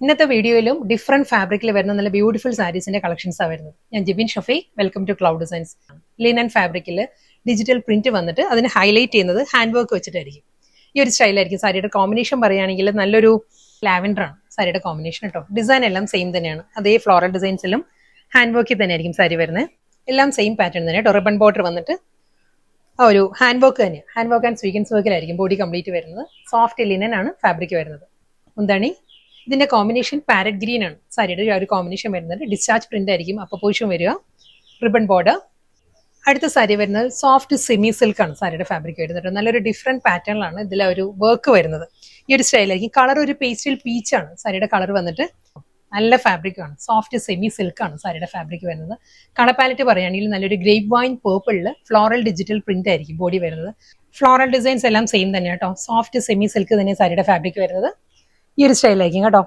ഇന്നത്തെ വീഡിയോയിലും ഡിഫറെന്റ് ഫാബ്രിക്കിൽ വരുന്ന നല്ല ബ്യൂട്ടിഫുൾ സാരീസിന്റെ കളക്ഷൻസ് ആണ് വരുന്നത്. ഞാൻ Jibin Shafeeq, welcome to Cloud Designs. Linen ഫാബ്രിക്കിൽ ഡിജിറ്റൽ പ്രിന്റ് വന്നിട്ട് അതിന് ഹൈലൈറ്റ് ചെയ്യുന്നത് ഹാൻഡ് വർക്ക് വെച്ചിട്ടായിരിക്കും. ഈ ഒരു സ്റ്റൈലായിരിക്കും. സാരിയുടെ കോമ്പിനേഷൻ പറയുകയാണെങ്കിൽ നല്ലൊരു ലാവൻഡർ ആണ് സാരിയുടെ കോമ്പിനേഷൻ കേട്ടോ. ഡിസൈൻ എല്ലാം സെയിം തന്നെയാണ്. അതേ ഫ്ലോറൽ ഡിസൈൻസിലും ഹാൻഡ് വർക്കിൽ തന്നെ ആയിരിക്കും സാരി വരുന്നത്. എല്ലാം സെയിം പാറ്റേൺ തന്നെ കേട്ടോ. റിബൺ ബോർഡർ വന്നിട്ട് ആ ഒരു ഹാൻഡ് വർക്ക് തന്നെയാണ്. ഹാൻഡ് വർക്ക് ആൻഡ് സ്വീക്കൻസ് വർക്കിലായിരിക്കും ബോഡി കംപ്ലീറ്റ് വരുന്നത്. സോഫ്റ്റ് ലിനൻ ആണ് ഫാബ്രിക് വരുന്നത്. എന്താണ് ഇതിന്റെ കോമ്പിനേഷൻ പാരറ്റ് ഗ്രീൻ ആണ് സാരിയുടെ ഒരു കോമ്പിനേഷൻ വരുന്നത്. ഡിസ്ചാർജ് പ്രിന്റ് ആയിരിക്കും അപ്പൊ പോഷൻ വരിക. Ribbon border. അടുത്ത സാരി വരുന്നത് സോഫ്റ്റ് സെമി സിൽക്ക് ആണ് സാരിയുടെ ഫാബ്രിക് വരുന്നത്. നല്ലൊരു ഡിഫറെന്റ് പാറ്റേണിലാണ് ഇതിലെ ഒരു വർക്ക് വരുന്നത്. ഈ ഒരു സ്റ്റൈലായിരിക്കും. കളർ ഒരു പേസ്റ്റൽ പീച്ച് ആണ് സാരിയുടെ കളർ വന്നിട്ട്. നല്ല ഫാബ്രിക് ആണ്. സോഫ്റ്റ് സെമി സിൽക്ക് ആണ് സാരിയുടെ ഫാബ്രിക് വരുന്നത്. കളർ പാലറ്റ് പറയുകയാണെങ്കിൽ നല്ലൊരു ഗ്രേപ്പ് വൈൻ പേർപ്പിളിൽ ഫ്ലോറൽ ഡിജിറ്റൽ പ്രിന്റ് ആയിരിക്കും ബോഡി വരുന്നത്. ഫ്ലോറൽ ഡിസൈൻസ് എല്ലാം സെയിം തന്നെ കേട്ടോ. സോഫ്റ്റ് സെമി സിൽക്ക് തന്നെ സാരിയുടെ ഫാബ്രിക് വരുന്നത്. ഈ ഒരു സ്റ്റൈലായിരിക്കും കേട്ടോ.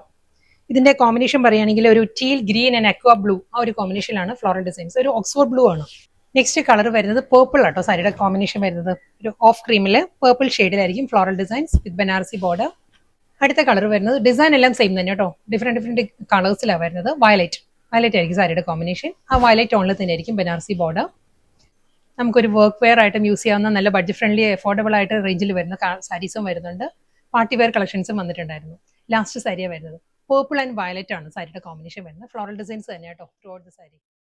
ഇതിന്റെ കോമ്പിനേഷൻ പറയുകയാണെങ്കിൽ ഒരു teal green and aqua blue ആ ഒരു കോമ്പിനേഷനിലാണ് ഫ്ലോറൽ ഡിസൈൻസ്. ഒരു ഓക്സ്ഫോർഡ് ബ്ലൂ ആണ്. നെക്സ്റ്റ് കളർ വരുന്നത് പേർപ്പിൾ ആട്ടോ സാരിയുടെ കോമ്പിനേഷൻ വരുന്നത്. ഒരു ഓഫ് ക്രീമില് പേർപ്പിൾ ഷെയ്ഡിലായിരിക്കും floral designs with Banarasi border. അടുത്ത കളർ വരുന്നത് ഡിസൈൻ എല്ലാം സെയിം തന്നെ കേട്ടോ. ഡിഫറെന്റ് കളേഴ്സിലാണ് വരുന്നത്. വയലറ്റ് ആയിരിക്കും സാരിയുടെ കോമ്പിനേഷൻ. ആ വയലറ്റ് ടോണിൽ തന്നെ ആയിരിക്കും ബനാറസി ബോർഡർ. നമുക്കൊരു വർക്ക് വെയർ ആയിട്ടും യൂസ് ചെയ്യാവുന്ന നല്ല ബഡ്ജറ്റ് ഫ്രണ്ട്ലി അഫോർഡബിൾ ആയിട്ട് റേഞ്ചിൽ വരുന്ന സാരീസും വരുന്നുണ്ട്. പാർട്ടി വെയർ കളക്ഷൻസും വന്നിട്ടുണ്ടായിരുന്നു. ലാസ്റ്റ് സാരിയാണ് വരുന്നത്. പേർപ്പിൾ ആൻഡ് വയലറ്റ് ആണ് സാരിയുടെ കോമ്പിനേഷൻ വരുന്നത്. ഫ്ലോറൽ ഡിസൈൻസ് തന്നെ കേട്ടോ ത്രൂ ഔട്ട് ദ സാരി.